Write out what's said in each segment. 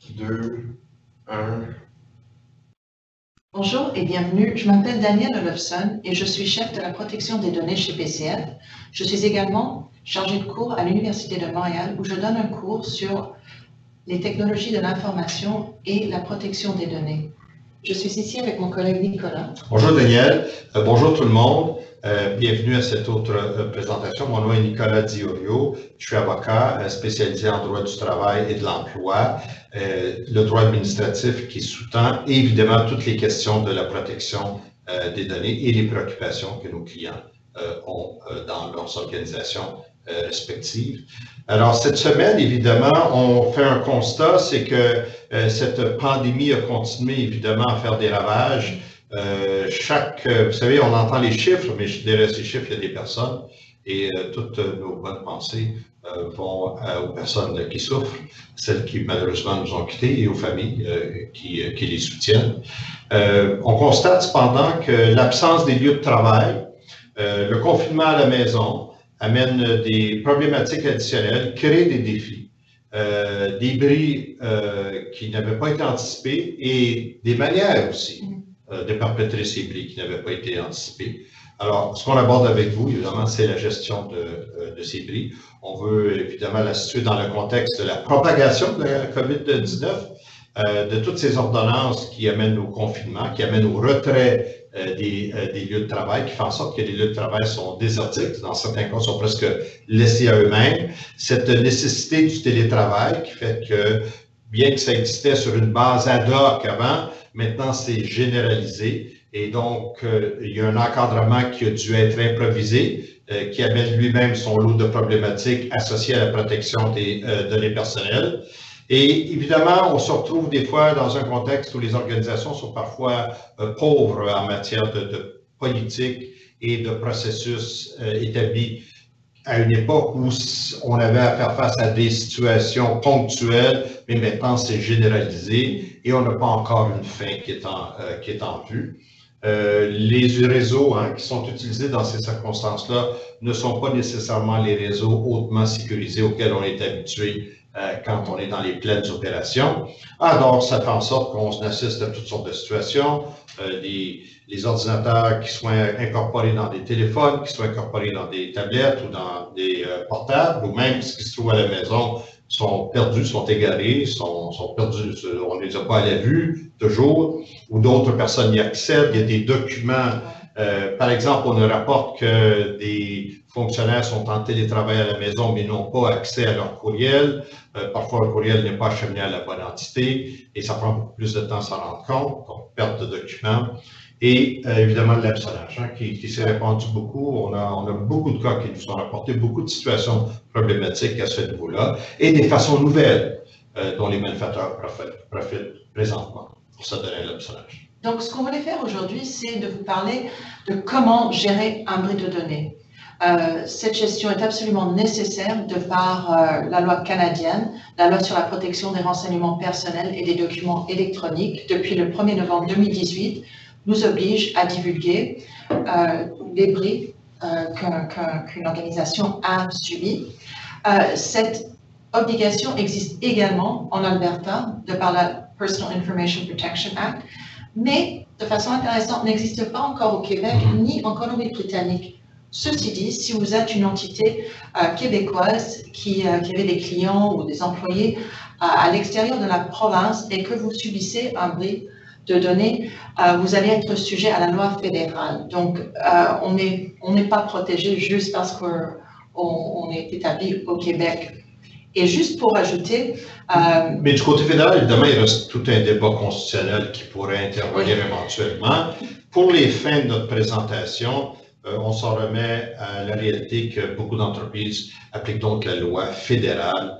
2, 1. Bonjour et bienvenue. Je m'appelle Danielle Olofsson et je suis chef de la protection des données chez PCF. Je suis également chargée de cours à l'Université de Montréal où je donne un cours sur les technologies de l'information et la protection des données. Je suis ici avec mon collègue Nicolas. Bonjour Daniel, bonjour tout le monde. Bienvenue à cette autre présentation. Mon nom est Nicolas Diorio. Je suis avocat spécialisé en droit du travail et de l'emploi, le droit administratif qui sous-tend et évidemment toutes les questions de la protection des données et les préoccupations que nos clients ont dans leurs organisations respectives. Alors cette semaine, évidemment, on fait un constat, c'est que cette pandémie a continué évidemment à faire des ravages. Vous savez, on entend les chiffres, mais derrière ces chiffres, il y a des personnes et toutes nos bonnes pensées vont aux personnes qui souffrent, celles qui malheureusement nous ont quittés et aux familles qui les soutiennent. On constate cependant que l'absence des lieux de travail, le confinement à la maison amène des problématiques additionnelles, crée des défis, des bris qui n'avaient pas été anticipés et des manières aussi de perpétrer ces bris qui n'avaient pas été anticipés. Alors, ce qu'on aborde avec vous, évidemment, c'est la gestion de ces bris. On veut évidemment la situer dans le contexte de la propagation de la COVID-19, de toutes ces ordonnances qui amènent au confinement, qui amènent au retrait des lieux de travail, qui font en sorte que les lieux de travail sont désertiques, dans certains cas, sont presque laissés à eux-mêmes. Cette nécessité du télétravail qui fait que, bien que ça existait sur une base ad hoc avant, maintenant c'est généralisé et donc il y a un encadrement qui a dû être improvisé, qui amène lui-même son lot de problématiques associées à la protection des données personnelles. Et évidemment, on se retrouve des fois dans un contexte où les organisations sont parfois pauvres en matière de politique et de processus établis à une époque où on avait à faire face à des situations ponctuelles, mais maintenant c'est généralisé et on n'a pas encore une fin qui est en vue. Les réseaux qui sont utilisés dans ces circonstances-là ne sont pas nécessairement les réseaux hautement sécurisés auxquels on est habitué quand on est dans les pleines opérations. Alors, ça fait en sorte qu'on assiste à toutes sortes de situations, les ordinateurs qui soient incorporés dans des téléphones, qui soient incorporés dans des tablettes ou dans des portables, ou même ce qui se trouve à la maison, sont perdus, sont égarés, sont perdus, on ne les a pas à la vue toujours, ou d'autres personnes y accèdent, il y a des documents. Par exemple, on nous rapporte que des fonctionnaires sont en télétravail à la maison, mais n'ont pas accès à leur courriel. Parfois, le courriel n'est pas acheminé à la bonne entité et ça prend beaucoup plus de temps à s'en rendre compte, donc perte de documents. Et évidemment, l'hameçonnage qui s'est répandu beaucoup. On a beaucoup de cas qui nous ont rapporté, beaucoup de situations problématiques à ce niveau-là et des façons nouvelles dont les malfaiteurs profitent présentement pour se donner l'hameçonnage. Donc, ce qu'on voulait faire aujourd'hui, c'est de vous parler de comment gérer un bris de données. Cette gestion est absolument nécessaire de par la loi canadienne, la loi sur la protection des renseignements personnels et des documents électroniques, depuis le 1er novembre 2018, nous oblige à divulguer les bris qu'une organisation a subis. Cette obligation existe également en Alberta, de par la Personal Information Protection Act, mais de façon intéressante, n'existe pas encore au Québec ni en Colombie-Britannique. Ceci dit, si vous êtes une entité québécoise qui avait des clients ou des employés à l'extérieur de la province et que vous subissez un bris de données, vous allez être sujet à la loi fédérale. Donc, on n'est pas protégé juste parce qu'on est établi au Québec. Et juste pour ajouter... Mais du côté fédéral, évidemment, il reste tout un débat constitutionnel qui pourrait intervenir éventuellement. Pour les fins de notre présentation, on s'en remet à la réalité que beaucoup d'entreprises appliquent donc la loi fédérale,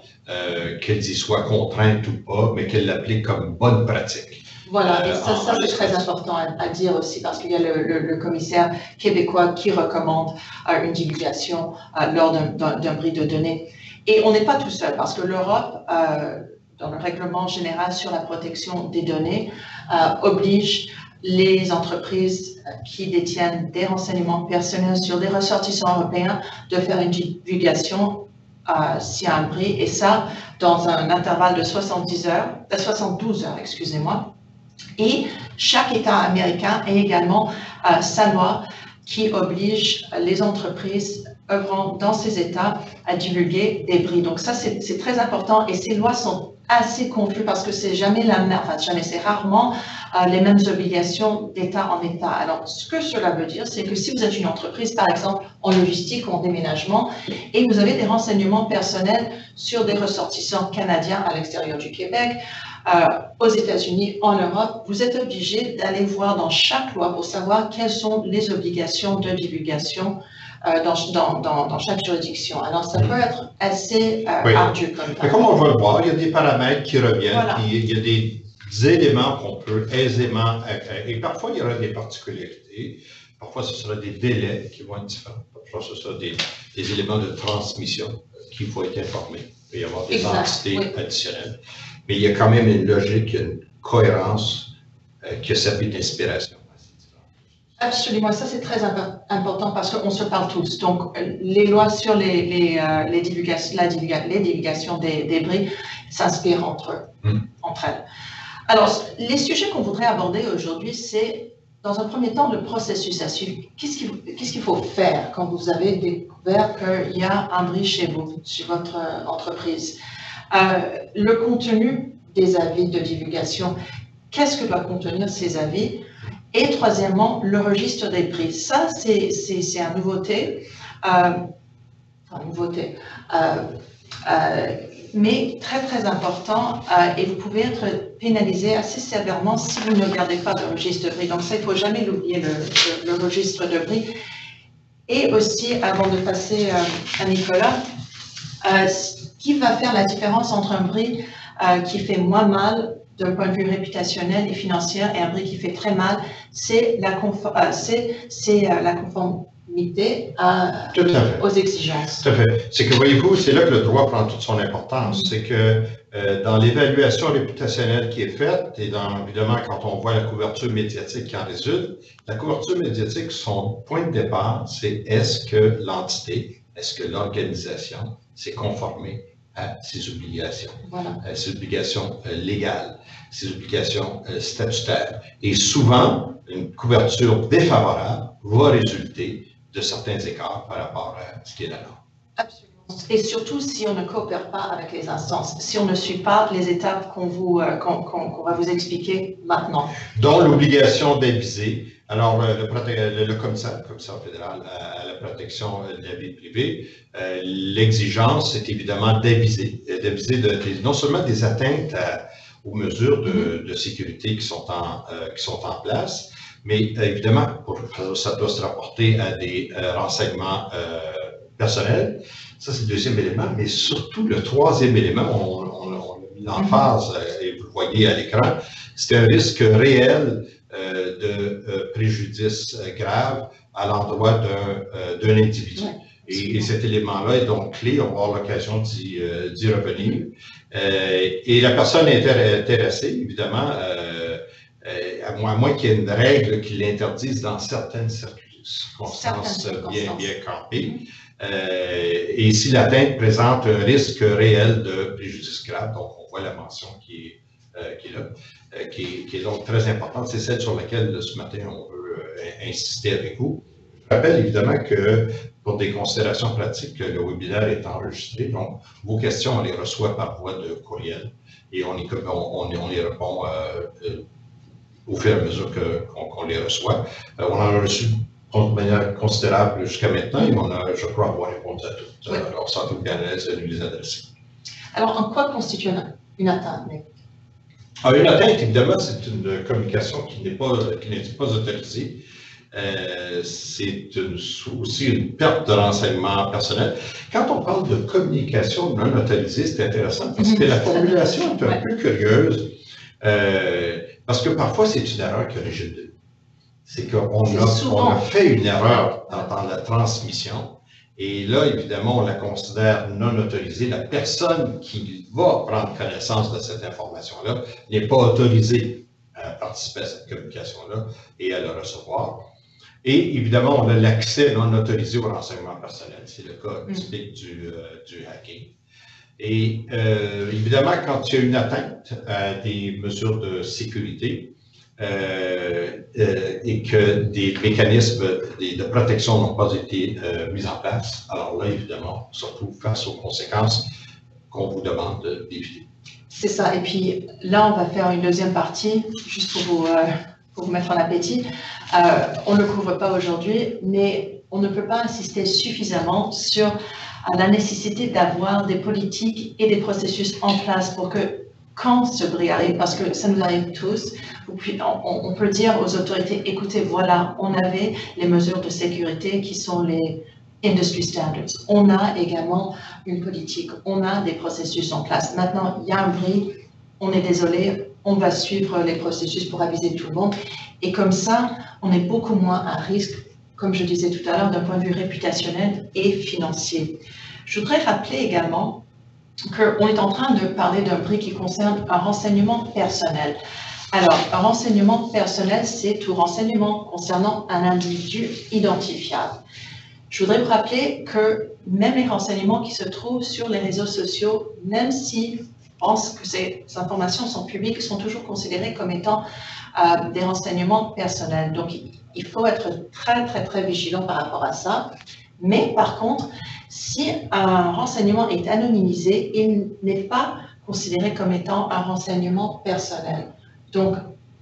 qu'elles y soient contraintes ou pas, mais qu'elles l'appliquent comme bonne pratique. Voilà, et ça c'est très important à dire aussi, parce qu'il y a le commissaire québécois qui recommande une divulgation lors d'un bris de données. Et on n'est pas tout seul, parce que l'Europe, dans le règlement général sur la protection des données, oblige les entreprises qui détiennent des renseignements personnels sur des ressortissants européens de faire une divulgation s'il y a un bris, et ça dans un intervalle de 72 heures, excusez-moi. Et chaque État américain a également sa loi qui oblige les entreprises œuvrant dans ces États à divulguer des bris. Donc ça, c'est très important, et ces lois sont assez confuses parce que c'est jamais la même, enfin jamais, c'est rarement les mêmes obligations d'État en État. Alors, ce que cela veut dire, c'est que si vous êtes une entreprise, par exemple, en logistique, en déménagement, et vous avez des renseignements personnels sur des ressortissants canadiens à l'extérieur du Québec, aux États-Unis, en Europe, vous êtes obligé d'aller voir dans chaque loi pour savoir quelles sont les obligations de divulgation dans chaque juridiction. Alors, ça peut être assez ardu comme ça. Comme on va le voir, il y a des paramètres qui reviennent, Voilà. Puis il y a des éléments qu'on peut aisément, et parfois il y aura des particularités, parfois ce sera des délais qui vont être différents, parfois ce sera des éléments de transmission qu'il faut être informé, il peut y avoir des entités additionnelles, mais il y a quand même une logique, une cohérence qui a servi d'inspiration. Absolument, ça c'est très important parce qu'on se parle tous. Donc, les lois sur les divulgations des bris s'inspirent entre elles. Alors, les sujets qu'on voudrait aborder aujourd'hui, c'est, dans un premier temps, le processus à suivre. Qu'est-ce qu'il faut faire quand vous avez découvert qu'il y a un bris chez vous, chez votre entreprise? Le contenu des avis de divulgation, qu'est-ce que doit contenir ces avis? Et troisièmement, le registre des bris. Ça, c'est une nouveauté. Mais très, très important, et vous pouvez être pénalisé assez sévèrement si vous ne gardez pas de registre de bris. Donc ça, il ne faut jamais l'oublier, le registre de bris. Et aussi, avant de passer à Nicolas, qui va faire la différence entre un bris qui fait moins mal d'un point de vue réputationnel et financier et un bris qui fait très mal, c'est la conformité aux exigences. Tout à fait. C'est que, voyez-vous, c'est là que le droit prend toute son importance. C'est que dans l'évaluation réputationnelle qui est faite, et évidemment, quand on voit la couverture médiatique qui en résulte, la couverture médiatique, son point de départ, c'est est-ce que l'entité, est-ce que l'organisation s'est conformée à ses obligations, ses obligations légales, ses obligations statutaires. Et souvent, une couverture défavorable va résulter de certains écarts par rapport à ce qui est la norme. Absolument. Et surtout si on ne coopère pas avec les instances, si on ne suit pas les étapes qu'on va vous expliquer maintenant. Dont l'obligation d'aviser. Alors, le commissaire fédéral à la protection de la vie privée, l'exigence, c'est évidemment d'aviser non seulement des atteintes aux mesures de sécurité qui sont en place, mais évidemment, ça doit se rapporter à des renseignements personnels. Ça, c'est le deuxième élément, mais surtout le troisième élément, on l'a mis en phase, et vous le voyez à l'écran, c'est un risque réel de préjudice grave à l'endroit d'un individu. Et cet élément-là est donc clé, on va avoir l'occasion d'y revenir. Et la personne intéressée, évidemment, à moins qu'il y ait une règle qui l'interdise dans certaines circonstances bien campées, et si l'atteinte présente un risque réel de préjudice grave, donc on voit la mention qui est là, qui est donc très importante. C'est celle sur laquelle ce matin on veut insister avec vous. Je rappelle évidemment que pour des considérations pratiques, le webinaire est enregistré, donc vos questions, on les reçoit par voie de courriel et on y répond au fur et à mesure qu'on les reçoit. On en a reçu de manière considérable jusqu'à maintenant et on a, je crois, avoir répondu à toutes. Alors, sans doute bien à l'aise de nous les adresser. Alors, en quoi constitue une atteinte? Une atteinte, évidemment, c'est une communication qui n'est pas autorisée. C'est aussi une perte de renseignements personnels. Quand on parle de communication non autorisée, c'est intéressant parce que la formulation est un peu curieuse, parce que parfois c'est une erreur qui origine de nous. C'est qu'on a fait une erreur dans la transmission, et là, évidemment, on la considère non autorisée. La personne qui va prendre connaissance de cette information-là n'est pas autorisée à participer à cette communication-là et à le recevoir. Et évidemment, on a l'accès non autorisé au renseignement personnel. C'est le cas typique du hacking. Et évidemment, quand il y a une atteinte à des mesures de sécurité et que des mécanismes de protection n'ont pas été mis en place, alors là, évidemment, on se retrouve face aux conséquences qu'on vous demande d'éviter. C'est ça. Et puis là, on va faire une deuxième partie, juste pour vous mettre en appétit. On ne le couvre pas aujourd'hui, mais on ne peut pas insister suffisamment sur la nécessité d'avoir des politiques et des processus en place pour que quand ce bris arrive, parce que ça nous arrive tous, on peut dire aux autorités, écoutez, voilà, on avait les mesures de sécurité qui sont les industry standards. On a également une politique, on a des processus en place. Maintenant, il y a un bris, on est désolé, on va suivre les processus pour aviser tout le monde. Et comme ça, on est beaucoup moins à risque, comme je disais tout à l'heure, d'un point de vue réputationnel et financier. Je voudrais rappeler également qu'on est en train de parler d'un bris qui concerne un renseignement personnel. Alors, un renseignement personnel, c'est tout renseignement concernant un individu identifiable. Je voudrais vous rappeler que même les renseignements qui se trouvent sur les réseaux sociaux, même si on pense que ces informations sont publiques, sont toujours considérées comme étant des renseignements personnels. Donc, il faut être très, très, très vigilant par rapport à ça. Mais par contre, si un renseignement est anonymisé, il n'est pas considéré comme étant un renseignement personnel. Donc,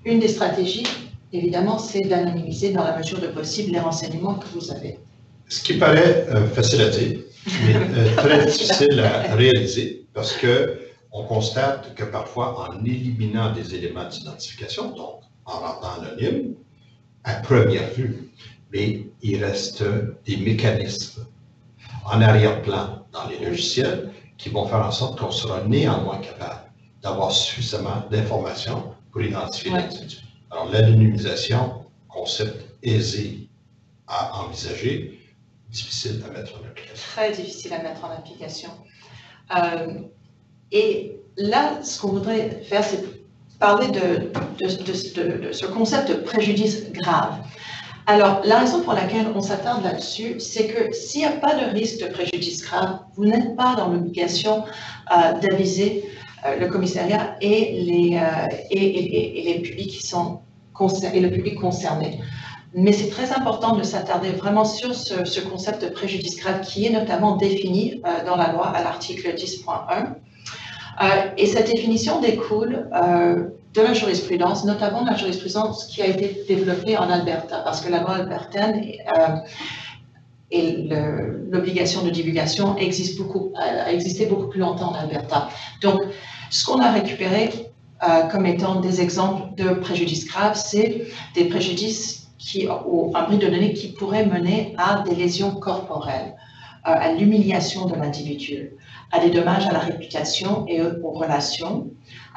une des stratégies, évidemment, c'est d'anonymiser dans la mesure de possible les renseignements que vous avez. Ce qui paraît facile à dire, mais très difficile à réaliser, parce qu'on constate que parfois, en éliminant des éléments d'identification, donc en rendant anonyme, à première vue, mais il reste des mécanismes en arrière-plan dans les logiciels qui vont faire en sorte qu'on sera néanmoins capable d'avoir suffisamment d'informations pour identifier l'individu. Alors, l'anonymisation, concept aisé à envisager, difficile à mettre en application. Très difficile à mettre en application. Et là, ce qu'on voudrait faire, c'est parler de ce concept de préjudice grave. Alors, la raison pour laquelle on s'attarde là-dessus, c'est que s'il n'y a pas de risque de préjudice grave, vous n'êtes pas dans l'obligation d'aviser le commissariat et les publics qui sont concernés, et le public concerné. Mais c'est très important de s'attarder vraiment sur ce concept de préjudice grave qui est notamment défini dans la loi à l'article 10.1. Et cette définition découle de la jurisprudence, notamment la jurisprudence qui a été développée en Alberta, parce que la loi albertaine et l'obligation de divulgation a existé beaucoup plus longtemps en Alberta. Donc, ce qu'on a récupéré comme étant des exemples de préjudices graves, c'est des préjudices ou un bris de données qui pourrait mener à des lésions corporelles, à l'humiliation de l'individu, à des dommages à la réputation et aux relations,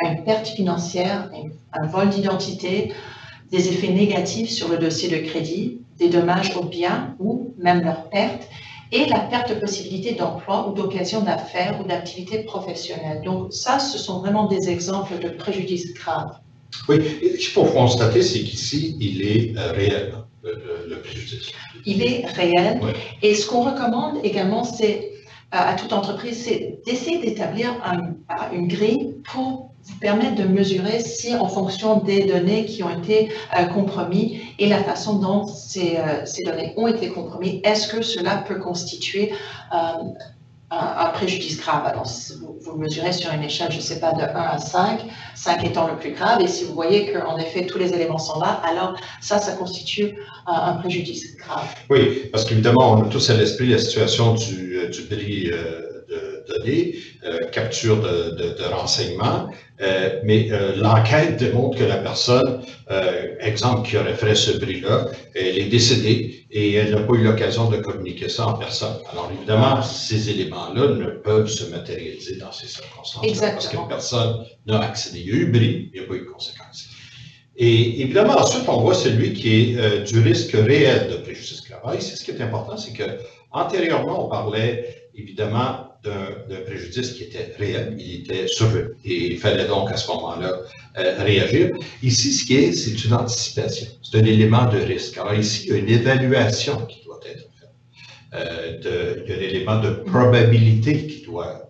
à une perte financière, un vol d'identité, des effets négatifs sur le dossier de crédit, des dommages aux biens ou même leur perte, et la perte de possibilité d'emploi ou d'occasion d'affaires ou d'activités professionnelles. Donc ça, ce sont vraiment des exemples de préjudices graves. Oui, et ce qu'il faut constater, c'est qu'ici, il est réel, le préjudice. Il est réel. Oui. Et ce qu'on recommande également, c'est à toute entreprise, c'est d'essayer d'établir une grille pour vous permettre de mesurer si, en fonction des données qui ont été compromises et la façon dont ces données ont été compromises, est-ce que cela peut constituer un préjudice grave. Alors, vous le mesurez sur une échelle, je ne sais pas, de 1 à 5, 5 étant le plus grave, et si vous voyez qu'en effet, tous les éléments sont là, alors ça constitue un préjudice grave. Oui, parce qu'évidemment, on a tous à l'esprit la situation du bris de données, capture de renseignements, mais l'enquête démontre que la personne, exemple, qui aurait fait ce bris-là, elle est décédée et elle n'a pas eu l'occasion de communiquer ça en personne. Alors évidemment, ces éléments-là ne peuvent se matérialiser dans ces circonstances. Exactement. Parce que personne n'a accédé. Il y a eu bris, il n'y a pas eu de conséquences. Et évidemment, ensuite, on voit celui qui est du risque réel de préjudice grave. Et c'est ce qui est important, c'est que antérieurement, on parlait évidemment d'un préjudice qui était réel, il était survenu. Et il fallait donc à ce moment-là réagir. Ici, ce qui est, c'est une anticipation. C'est un élément de risque. Alors ici, il y a une évaluation qui doit être faite. Il y a un élément de probabilité qui doit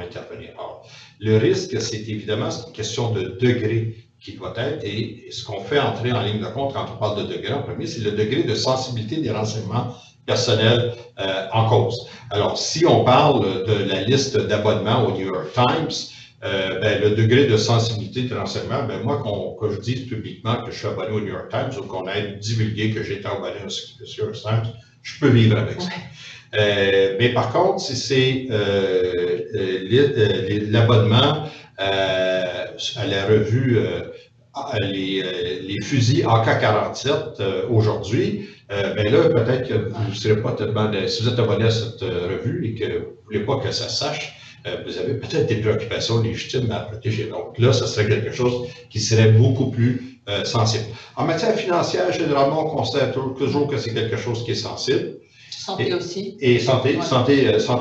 intervenir. Alors, le risque, c'est évidemment une question de degré qui doit être, et ce qu'on fait entrer en ligne de compte quand on parle de degré en premier, c'est le degré de sensibilité des renseignements personnels en cause. Alors, si on parle de la liste d'abonnements au New York Times, le degré de sensibilité des renseignements, moi, que je dise publiquement que je suis abonné au New York Times ou qu'on ait divulgué que j'ai été abonné au New York Times, je peux vivre avec ça. Mais par contre, si c'est l'abonnement à la revue les fusils AK-47 aujourd'hui, là, peut-être que vous ne serez pas tellement... Si vous êtes abonné à cette revue et que vous ne voulez pas que ça sache, vous avez peut-être des préoccupations légitimes à protéger. Donc là, ce serait quelque chose qui serait beaucoup plus sensible. En matière financière, généralement, on constate toujours que c'est quelque chose qui est sensible. Santé aussi. Et santé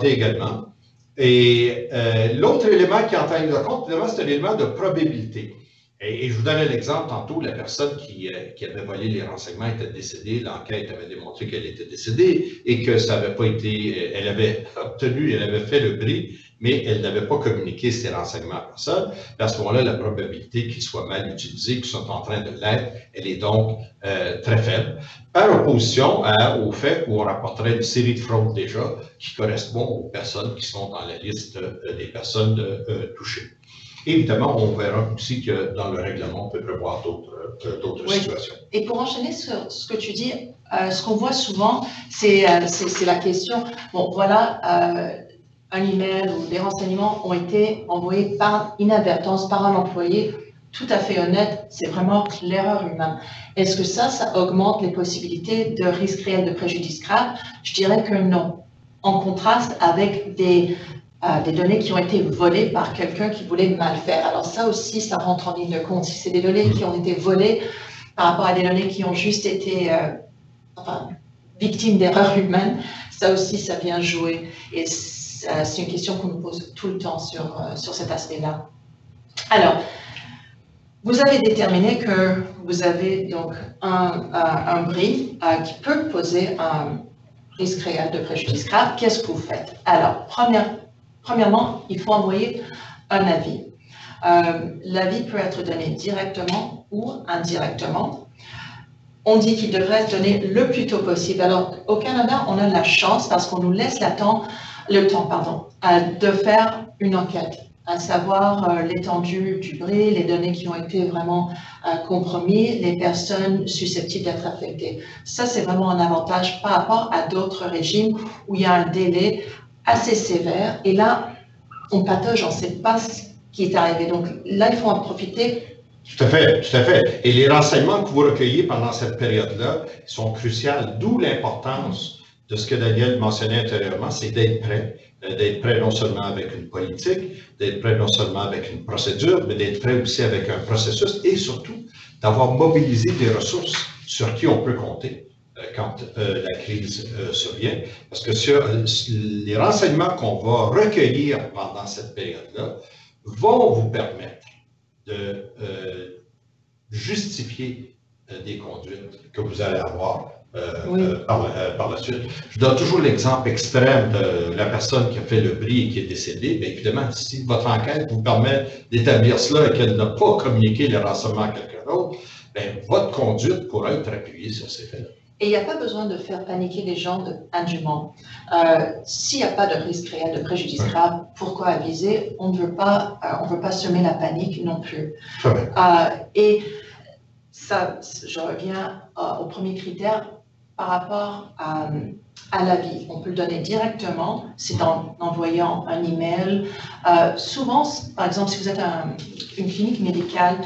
également. Et l'autre élément qui entre en ligne de compte, évidemment, c'est un élément de probabilité. Et je vous donnais l'exemple tantôt, la personne qui avait volé les renseignements était décédée, l'enquête avait démontré qu'elle était décédée et que ça n'avait pas été, elle avait fait le bris, mais elle n'avait pas communiqué ces renseignements à personne. À ce moment-là, la probabilité qu'ils soient mal utilisés, qu'ils sont en train de l'être, elle est donc très faible. Par opposition au fait où on rapporterait une série de fraudes déjà qui correspondent aux personnes qui sont dans la liste des personnes touchées. Évidemment, on verra aussi que dans le règlement, on peut prévoir d'autres situations. Et pour enchaîner sur ce que tu dis, ce qu'on voit souvent, c'est la question, bon voilà, un email ou des renseignements ont été envoyés par inadvertance par un employé tout à fait honnête, c'est vraiment l'erreur humaine. Est-ce que ça augmente les possibilités de risque réel de préjudice grave? Je dirais que non. En contraste avec des données qui ont été volées par quelqu'un qui voulait mal faire. Alors ça aussi, ça rentre en ligne de compte. Si c'est des données qui ont été volées par rapport à des données qui ont juste été victimes d'erreurs humaines, ça aussi, ça vient jouer. Et c'est une question qu'on nous pose tout le temps sur cet aspect-là. Alors, vous avez déterminé que vous avez donc un bris qui peut poser un risque réel de préjudice grave. Qu'est-ce que vous faites? Alors, premièrement, il faut envoyer un avis. L'avis peut être donné directement ou indirectement. On dit qu'il devrait être donné le plus tôt possible. Alors, au Canada, on a la chance, parce qu'on nous laisse le temps, de faire une enquête, à savoir l'étendue du bris, les données qui ont été vraiment compromises, les personnes susceptibles d'être affectées. Ça, c'est vraiment un avantage par rapport à d'autres régimes où il y a un délai assez sévère. Et là, on patauge, on ne sait pas ce qui est arrivé. Donc là, il faut en profiter. Tout à fait, tout à fait. Et les renseignements que vous recueillez pendant cette période-là sont cruciaux, d'où l'importance de ce que Daniel mentionnait antérieurement, c'est d'être prêt non seulement avec une politique, d'être prêt non seulement avec une procédure, mais d'être prêt aussi avec un processus et surtout d'avoir mobilisé des ressources sur qui on peut compter quand la crise survient. Parce que les renseignements qu'on va recueillir pendant cette période-là vont vous permettre de justifier des conduites que vous allez avoir par la suite. Je donne toujours l'exemple extrême de la personne qui a fait le bris et qui est décédée. Bien évidemment, si votre enquête vous permet d'établir cela et qu'elle n'a pas communiqué les renseignements à quelqu'un d'autre, bien, votre conduite pourra être appuyée sur ces faits-là. Et il n'y a pas besoin de faire paniquer les gens indûment. S'il n'y a pas de risque réel de préjudice grave, pourquoi aviser? On ne veut pas semer la panique non plus. Et ça, je reviens au premier critère par rapport à l'avis. On peut le donner directement, c'est en envoyant un email. Souvent, par exemple, si vous êtes une clinique médicale,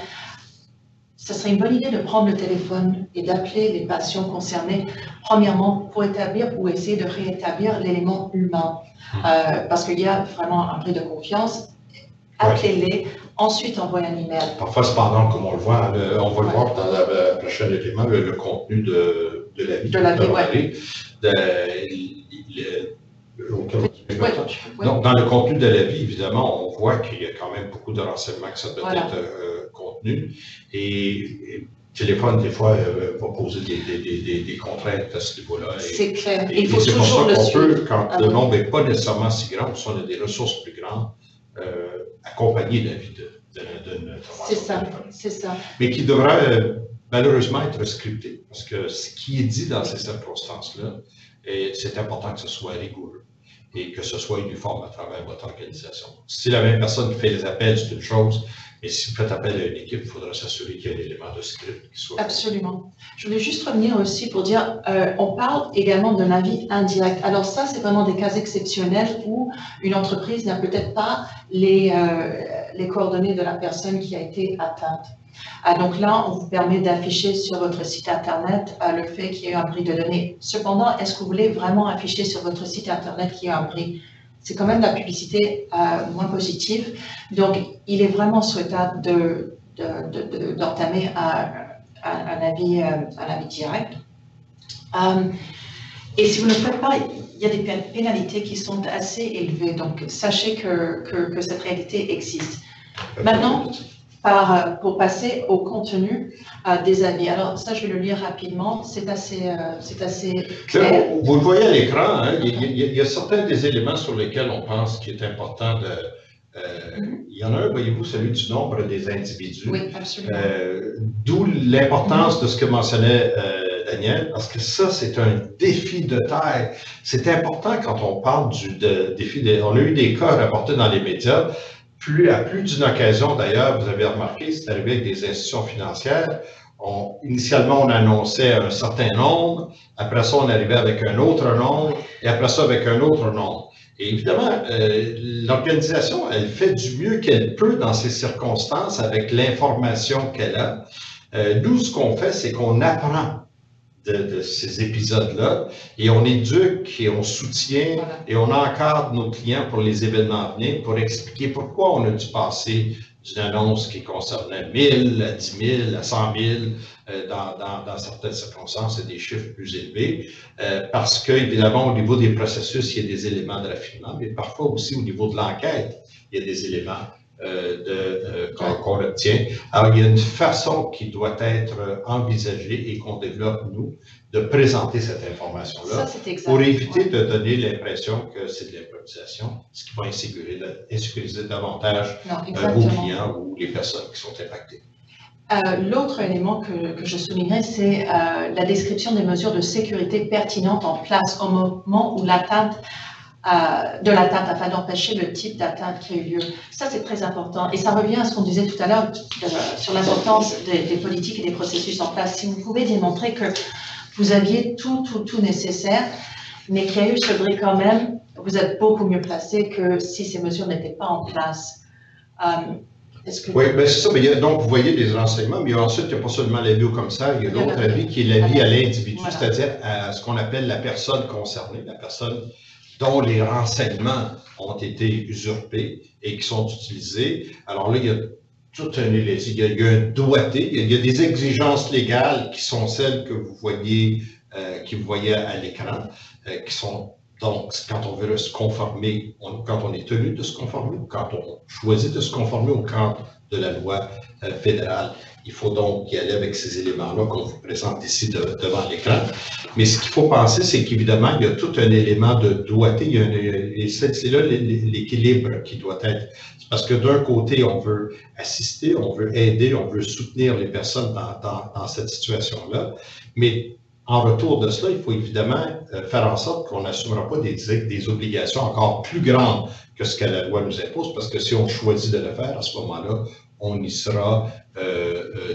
ce serait une bonne idée de prendre le téléphone et d'appeler les patients concernés, premièrement, pour établir ou essayer de rétablir l'élément humain. Parce qu'il y a vraiment un bris de confiance. Appelez-les, ensuite envoyez un email. Parfois, cependant, comme on le voit, on va le voir dans le prochain élément, le contenu de l'avis. De l'avis, oui. Donc, dans le contenu de l'avis, évidemment, on voit qu'il y a quand même beaucoup de renseignements que ça doit être contenu. Et téléphone, des fois, va poser des contraintes à ce niveau-là. C'est clair. Il faut toujours le suivre. Quand le nombre n'est pas nécessairement si grand, si on a des ressources plus grandes, accompagner la vie d'une intervention. C'est ça. Mais qui devra malheureusement être scripté, parce que ce qui est dit dans ces circonstances-là, c'est important que ce soit rigoureux et que ce soit uniforme à travers votre organisation. Si la même personne fait les appels, c'est une chose, mais si vous faites appel à une équipe, il faudra s'assurer qu'il y a un élément de script qui soit... Absolument. Je voulais juste revenir aussi pour dire, on parle également d'un avis indirect. Alors ça, c'est vraiment des cas exceptionnels où une entreprise n'a peut-être pas les coordonnées de la personne qui a été atteinte. Donc là, on vous permet d'afficher sur votre site Internet le fait qu'il y ait un bris de données. Cependant, est-ce que vous voulez vraiment afficher sur votre site Internet qu'il y a un bris? C'est quand même de la publicité moins positive. Donc, il est vraiment souhaitable d'entamer un avis direct. Et si vous ne le faites pas, il y a des pénalités qui sont assez élevées. Donc, sachez que cette réalité existe. Maintenant, pour passer au contenu des avis. Alors ça, je vais le lire rapidement, c'est assez clair. Là, vous le voyez à l'écran, hein, il y a certains des éléments sur lesquels on pense qu'il est important de... Il y en a un, voyez-vous, celui du nombre des individus. Oui, absolument. D'où l'importance de ce que mentionnait Daniel, parce que ça, c'est un défi de taille. C'est important quand on parle du défi. On a eu des cas rapportés dans les médias. À plus d'une occasion, d'ailleurs, vous avez remarqué, c'est arrivé avec des institutions financières. Initialement, on annonçait un certain nombre, après ça, on arrivait avec un autre nombre, et après ça, avec un autre nombre. Et évidemment, l'organisation, elle fait du mieux qu'elle peut dans ces circonstances avec l'information qu'elle a. Nous, ce qu'on fait, c'est qu'on apprend de ces épisodes-là et on éduque et on soutient et on encadre nos clients pour les événements à venir pour expliquer pourquoi on a dû passer d'une annonce qui concernait 1000 à 10 000 à 100 000 dans certaines circonstances, c'est des chiffres plus élevés parce que, évidemment, au niveau des processus, il y a des éléments de raffinement, mais parfois aussi au niveau de l'enquête, il y a des éléments qu'on obtient. Alors, il y a une façon qui doit être envisagée et qu'on développe, nous, de présenter cette information-là pour éviter de donner l'impression que c'est de l'improvisation, ce qui va insécuriser davantage vos clients ou les personnes qui sont impactées. L'autre élément que je soulignerai, c'est la description des mesures de sécurité pertinentes en place au moment où l'atteinte afin d'empêcher le type d'atteinte qui a eu lieu. Ça, c'est très important. Et ça revient à ce qu'on disait tout à l'heure sur l'importance des politiques et des processus en place. Si vous pouvez démontrer que vous aviez tout nécessaire, mais qu'il y a eu ce bris quand même, vous êtes beaucoup mieux placé que si ces mesures n'étaient pas en place. Oui, ben c'est ça. Mais donc, vous voyez des renseignements, mais ensuite, il n'y a pas seulement l'avis au commissaire, il y a l'autre avis qui est l'avis à l'individu, c'est-à-dire à ce qu'on appelle la personne concernée, la personne dont les renseignements ont été usurpés et qui sont utilisés. Alors là, il y a tout il y a un doigté, il y a des exigences légales qui sont celles que vous voyez, à l'écran, qui sont donc, quand on veut se conformer, quand on est tenu de se conformer, ou quand on choisit de se conformer au cadre de la loi fédérale, il faut donc y aller avec ces éléments-là qu'on vous présente ici devant l'écran. Mais ce qu'il faut penser, c'est qu'évidemment, il y a tout un élément de doigté, et c'est là l'équilibre qui doit être. C'est parce que d'un côté, on veut assister, on veut aider, on veut soutenir les personnes dans cette situation-là, mais en retour de cela, il faut évidemment faire en sorte qu'on n'assumera pas des obligations encore plus grandes que ce que la loi nous impose, parce que si on choisit de le faire, à ce moment-là, on y sera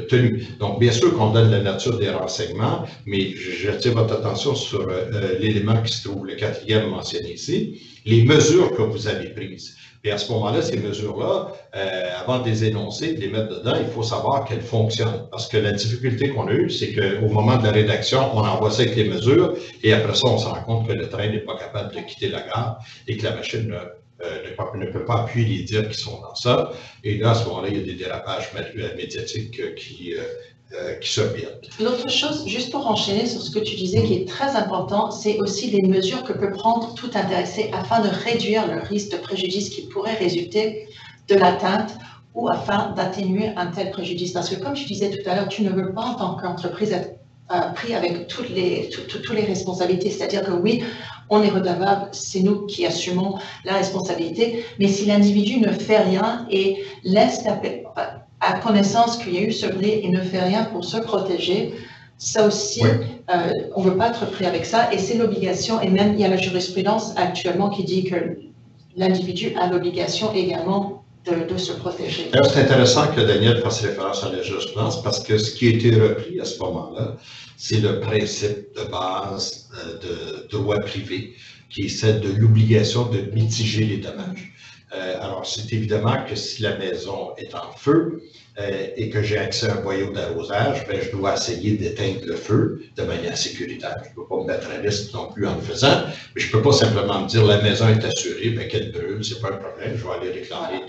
tenu. Donc, bien sûr qu'on donne la nature des renseignements, mais j'attire votre attention sur l'élément qui se trouve, le quatrième mentionné ici, les mesures que vous avez prises. Et à ce moment-là, ces mesures-là, avant de les énoncer, de les mettre dedans, il faut savoir qu'elles fonctionnent. Parce que la difficulté qu'on a eue, c'est qu'au moment de la rédaction, on envoie ça avec les mesures, et après ça, on se rend compte que le train n'est pas capable de quitter la gare et que la machine ne peut pas appuyer les dires qui sont dans ça. Et là, à ce moment-là, il y a des dérapages médiatiques qui qui se perdent. L'autre chose, juste pour enchaîner sur ce que tu disais, qui est très important, c'est aussi les mesures que peut prendre tout intéressé afin de réduire le risque de préjudice qui pourrait résulter de l'atteinte ou afin d'atténuer un tel préjudice. Parce que comme je disais tout à l'heure, tu ne veux pas en tant qu'entreprise être pris avec toutes les responsabilités. C'est-à-dire que oui, on est redevable, c'est nous qui assumons la responsabilité, mais si l'individu ne fait rien et laisse à connaissance qu'il y a eu ce bris et ne fait rien pour se protéger, ça aussi, oui. On ne veut pas être pris avec ça, et c'est l'obligation, et même il y a la jurisprudence actuellement qui dit que l'individu a l'obligation également de se protéger. Alors, c'est intéressant que Daniel fasse référence à la jurisprudence parce que ce qui a été repris à ce moment-là, c'est le principe de base de droit privé qui est celle de l'obligation de mitiger les dommages. Alors, c'est évidemment que si la maison est en feu et que j'ai accès à un boyau d'arrosage, ben, je dois essayer d'éteindre le feu de manière sécuritaire. Je ne peux pas me mettre à risque non plus en le faisant, mais je ne peux pas simplement me dire la maison est assurée, ben, qu'elle brûle, c'est pas un problème, je vais aller réclamer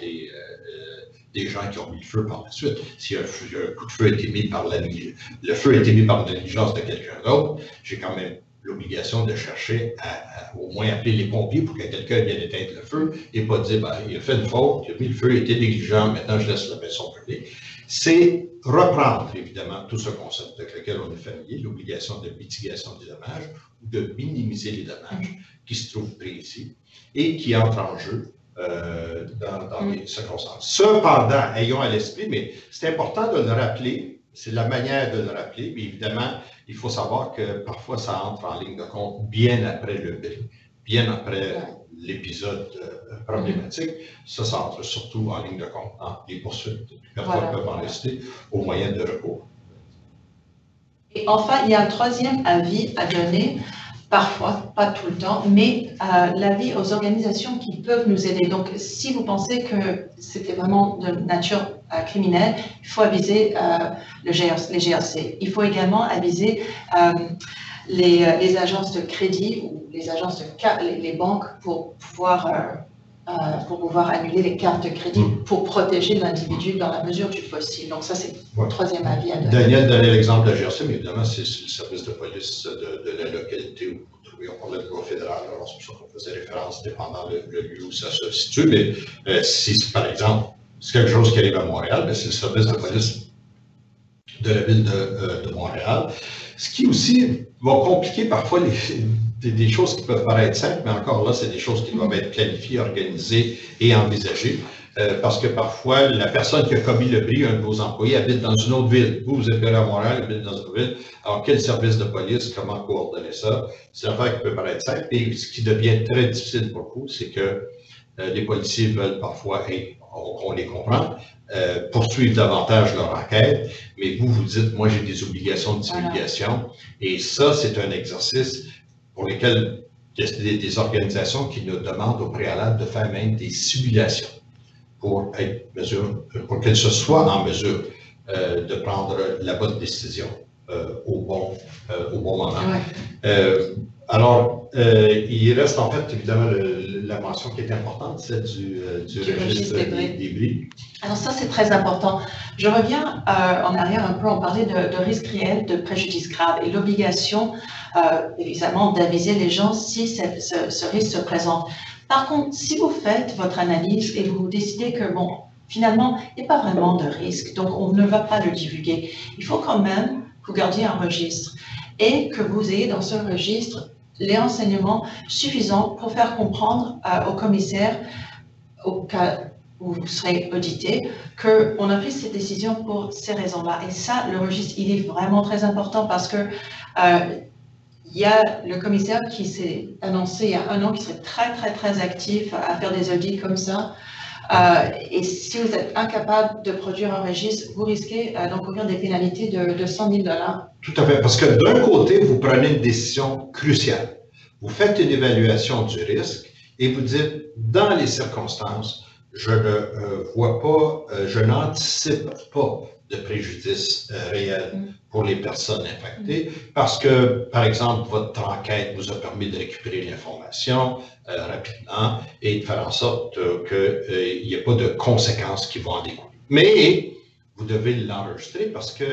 des gens qui ont mis le feu par la suite. Si un coup de feu a été mis par le feu a été mis par la négligence de quelqu'un d'autre, j'ai quand même l'obligation de chercher à au moins appeler les pompiers pour que quelqu'un vienne éteindre le feu et pas dire, ben, il a fait une faute, il a mis le feu, il était négligent, maintenant je laisse la maison brûler. C'est reprendre, évidemment, tout ce concept avec lequel on est familier, l'obligation de mitigation des dommages ou de minimiser les dommages qui se trouvent pris ici et qui entrent en jeu dans les circonstances. Cependant, ayons à l'esprit, mais c'est important de le rappeler, c'est la manière de le rappeler, mais évidemment, il faut savoir que parfois ça entre en ligne de compte bien après le bris, bien après l'épisode problématique. Ça entre surtout en ligne de compte dans les poursuites. Parfois, peuvent en rester au moyen de recours. Et enfin, il y a un troisième avis à donner. Parfois, pas tout le temps, mais l'avis aux organisations qui peuvent nous aider. Donc, si vous pensez que c'était vraiment de nature criminelle, il faut aviser les GRC. Il faut également aviser les agences de crédit ou les agences les banques pour pouvoir annuler les cartes de crédit pour protéger l'individu dans la mesure du possible. Donc ça, c'est le troisième avis à donner. Daniel donnait l'exemple de la GRC, mais évidemment, c'est le service de police de la localité où vous trouvez. On parlait de loi fédérale, alors c'est pour ça qu'on faisait référence dépendant le lieu où ça se situe. Mais si, par exemple, c'est quelque chose qui arrive à Montréal, c'est le service de police de la ville de Montréal. Ce qui aussi va compliquer parfois des choses qui peuvent paraître simples, mais encore là, c'est des choses qui doivent être planifiées, organisées et envisagées. Parce que parfois, la personne qui a commis le bris, un de vos employés, habite dans une autre ville. Vous êtes à Montréal, habite dans une autre ville. Alors, quel service de police, comment coordonner ça? C'est une affaire qui peut paraître simple. Et ce qui devient très difficile pour vous, c'est que les policiers veulent parfois, et on les comprend, poursuivre davantage leur enquête, mais vous dites, moi j'ai des obligations de divulgation, et ça c'est un exercice pour lequel il y a des organisations qui nous demandent au préalable de faire même des simulations pour qu'elles soient en mesure de prendre la bonne décision au bon moment. Alors, il reste en fait évidemment la mention qui est importante, celle du registre des bris. Alors ça, c'est très important. Je reviens en arrière un peu, on parlait de risque réel, de préjudice grave et l'obligation, évidemment, d'aviser les gens si ce risque se présente. Par contre, si vous faites votre analyse et vous décidez que, bon, finalement, il n'y a pas vraiment de risque, donc on ne va pas le divulguer, il faut quand même que vous gardiez un registre et que vous ayez dans ce registre les renseignements suffisants pour faire comprendre au commissaire, au cas où vous serez audité, qu'on a pris cette décision pour ces raisons-là. Et ça, le registre, il est vraiment très important parce que il y a le commissaire qui s'est annoncé il y a 1 an qui serait très, très, très actif à faire des audits comme ça. Et si vous êtes incapable de produire un registre, vous risquez d'encourir des pénalités de 100 000 $. Tout à fait, parce que d'un côté, vous prenez une décision cruciale. Vous faites une évaluation du risque et vous dites, dans les circonstances, je ne vois pas, je n'anticipe pas de préjudice réel pour les personnes impactées parce que, par exemple, votre enquête vous a permis de récupérer l'information rapidement et de faire en sorte qu'il n'y ait pas de conséquences qui vont en découler. Mais vous devez l'enregistrer parce que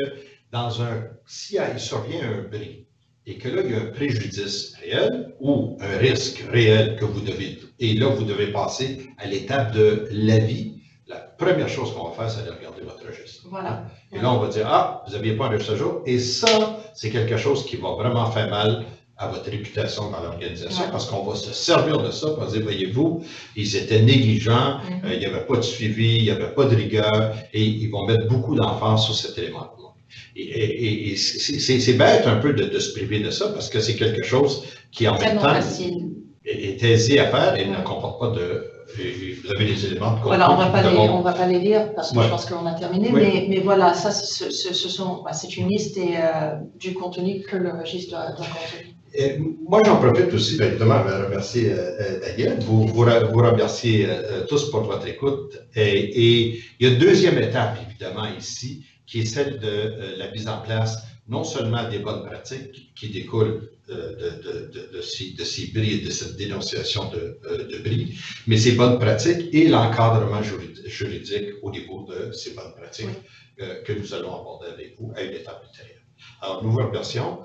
s'il survient un bris et que là, il y a un préjudice réel ou un risque réel que vous devez, et là, vous devez passer à l'étape de l'avis, la première chose qu'on va faire, c'est de regarder votre registre. Voilà. Et là, on va dire, ah, vous n'aviez pas un registre à jour. Et ça, c'est quelque chose qui va vraiment faire mal à votre réputation dans l'organisation, parce qu'on va se servir de ça pour dire, voyez-vous, ils étaient négligents, il n'y avait pas de suivi, il n'y avait pas de rigueur, et ils vont mettre beaucoup d'emphase sur cet élément. Et c'est bête un peu de se priver de ça, parce que c'est quelque chose qui, en même temps, est aisé à faire et ne comporte pas de... Vous avez les éléments de contenu. Voilà, on va pas les lire parce que je pense qu'on a terminé, mais voilà, ça, c'est une liste du contenu que le registre doit contenir. Moi, j'en profite aussi, évidemment, de remercier Daniel, vous remercier tous pour votre écoute. Et il y a une deuxième étape, évidemment, ici, qui est celle de la mise en place non seulement des bonnes pratiques qui découlent de ces bris et de cette dénonciation de bris, mais ces bonnes pratiques et l'encadrement juridique au niveau de ces bonnes pratiques que nous allons aborder avec vous à une étape ultérieure. Alors, nous vous remercions.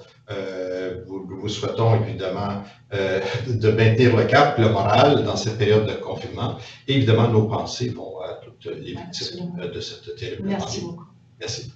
Nous vous souhaitons évidemment de maintenir le cap, le moral dans cette période de confinement. Et évidemment, nos pensées vont à toutes les victimes de cette terrible pandémie. Merci beaucoup. Merci.